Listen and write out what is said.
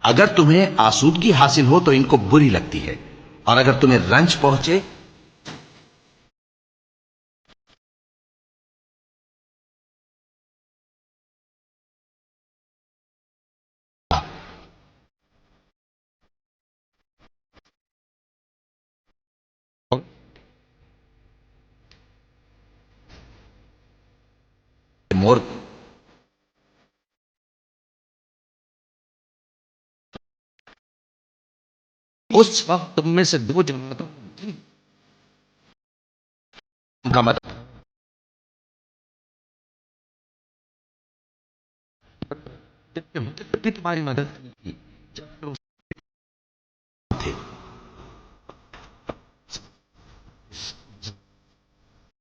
अगर तुम्हें आसूदगी हासिल हो तो इनको बुरी लगती है, और अगर तुम्हें रंज पहुंचे मोर उस वक्त तुम में से दो जमातों का मत तुम्हारी मदद की जब थे।